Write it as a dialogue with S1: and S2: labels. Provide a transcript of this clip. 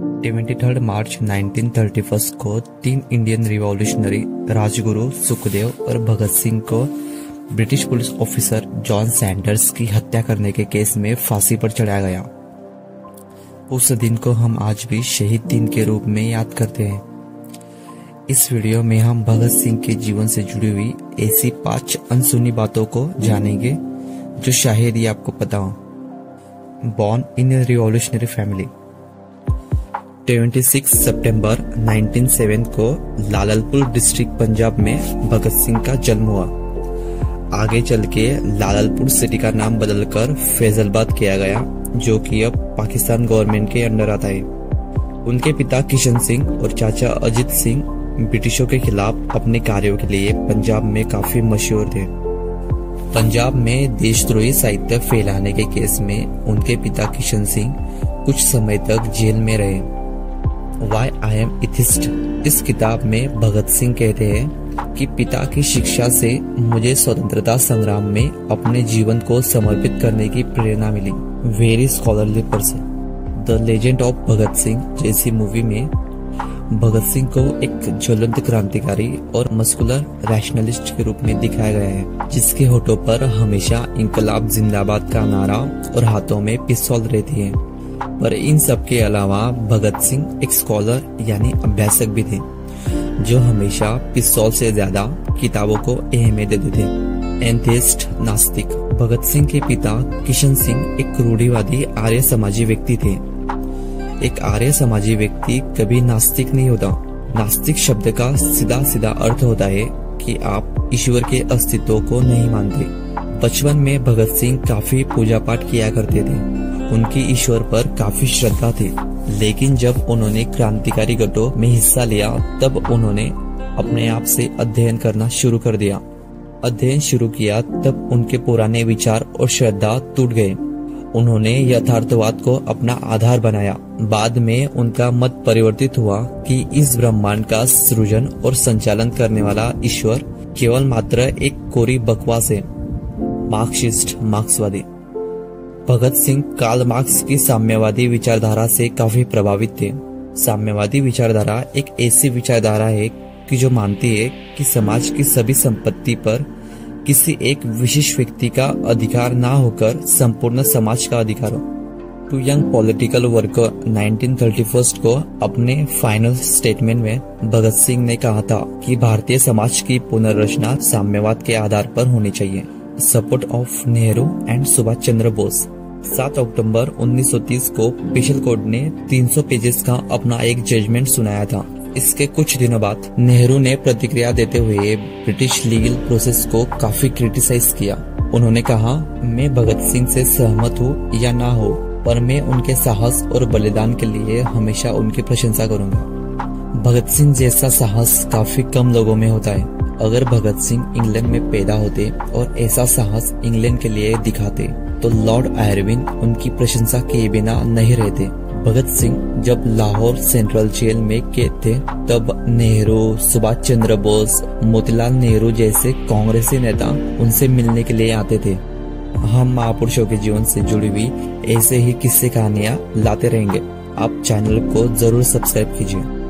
S1: 23 मार्च 1931 को 3 Indian revolutionary Rajguru Sukhdev और भगत सिंह को British police officer John Sanders की हत्या करने के केस में फांसी पर चढ़ाया गया। उस दिन को हम आज भी शहीद दिन के रूप में याद करते हैं। इस वीडियो में हम भगत सिंह के जीवन से जुड़ी हुई ऐसी 5 अनसुनी बातों को जानेंगे जो शायद ही आपको पता हो। Born in A revolutionary family. 26 सितंबर 1907 को लाललपुर डिस्ट्रिक्ट पंजाब में भगत सिंह का जन्म हुआ। आगे चल के लाललपुर सिटी का नाम बदलकर फैजलाबाद किया गया, जो कि अब पाकिस्तान गवर्नमेंट के अंडर आता है। उनके पिता किशन सिंह और चाचा अजीत सिंह ब्रिटिशों के खिलाफ अपने कार्यों के लिए पंजाब में काफी मशहूर थे। पंजाब में देशद्रोही साहित्य फैलाने के केस में उनके पिता किशन सिंह कुछ समय तक जेल में रहे। वाई आई एम एथिस्ट इस किताब में भगत सिंह कहते हैं कि पिता की शिक्षा से मुझे स्वतंत्रता संग्राम में अपने जीवन को समर्पित करने की प्रेरणा मिली। Very scholarly person. The legend of Bhagat Singh जैसी मूवी में भगत सिंह को एक ज्वलंत क्रांतिकारी और मस्कुलर रैशनलिस्ट के रूप में दिखाया गया है, जिसके होठों पर हमेशा इंकलाब जिंदाबाद का नारा और हाथों में पिस्तौल रहती है। पर इन सब के अलावा भगत सिंह एक स्कॉलर यानी अभ्यासक भी थे, जो हमेशा पिस्तौल से ज्यादा किताबों को अहमियत देते थे। एंथेस्ट नास्तिक। भगत सिंह के पिता किशन सिंह एक रूढ़िवादी आर्य समाजी व्यक्ति थे। एक आर्य समाजी व्यक्ति कभी नास्तिक नहीं होता। नास्तिक शब्द का सीधा सीधा अर्थ होता है कि आप ईश्वर के अस्तित्व को नहीं मानते। बचपन में भगत सिंह काफी पूजा पाठ किया करते थे। उनकी ईश्वर पर काफी श्रद्धा थी, लेकिन जब उन्होंने क्रांतिकारी गठों में हिस्सा लिया तब उन्होंने अपने आप से अध्ययन करना शुरू कर दिया। अध्ययन शुरू किया तब उनके पुराने विचार और श्रद्धा टूट गए। उन्होंने यथार्थवाद को अपना आधार बनाया। बाद में उनका मत परिवर्तित हुआ कि इस ब्रह्मांड का सृजन और संचालन करने वाला ईश्वर केवल मात्र एक कोरी बकवास है। मार्क्सिस्ट मार्क्सवादी। भगत सिंह कार्ल मार्क्स की साम्यवादी विचारधारा से काफी प्रभावित थे। साम्यवादी विचारधारा एक ऐसी विचारधारा है कि जो मानती है कि समाज की सभी संपत्ति पर किसी एक विशेष व्यक्ति का अधिकार ना होकर संपूर्ण समाज का अधिकार हो। टू यंग पॉलिटिकल वर्कर 1931 को अपने फाइनल स्टेटमेंट में भगत सिंह ने कहा था कि भारतीय समाज की पुनर्रचना साम्यवाद के आधार पर होनी चाहिए। Support of Nehru and Subhash Chandra Bose. 7 अक्टूबर 1930 को स्पेशल कोर्ट ने 300 पेजेस का अपना एक जजमेंट सुनाया था। इसके कुछ दिनों बाद नेहरू ने प्रतिक्रिया देते हुए ब्रिटिश लीगल प्रोसेस को काफी क्रिटिसाइज किया। उन्होंने कहा, मैं भगत सिंह से सहमत हूँ या ना हो, पर मैं उनके साहस और बलिदान के लिए हमेशा उनकी प्रशंसा करूंगा। भगत सिंह जैसा साहस काफी कम लोगों में होता है। अगर भगत सिंह इंग्लैंड में पैदा होते और ऐसा साहस इंग्लैंड के लिए दिखाते तो लॉर्ड आयरविन उनकी प्रशंसा किए बिना नहीं रहते। भगत सिंह जब लाहौर सेंट्रल जेल में कैद थे तब नेहरू, सुभाष चंद्र बोस, मोतीलाल नेहरू जैसे कांग्रेसी नेता उनसे मिलने के लिए आते थे। हम महापुरुषों के जीवन से जुड़ी हुई ऐसे ही किस्से कहानियां लाते रहेंगे। आप चैनल को जरूर सब्सक्राइब कीजिए।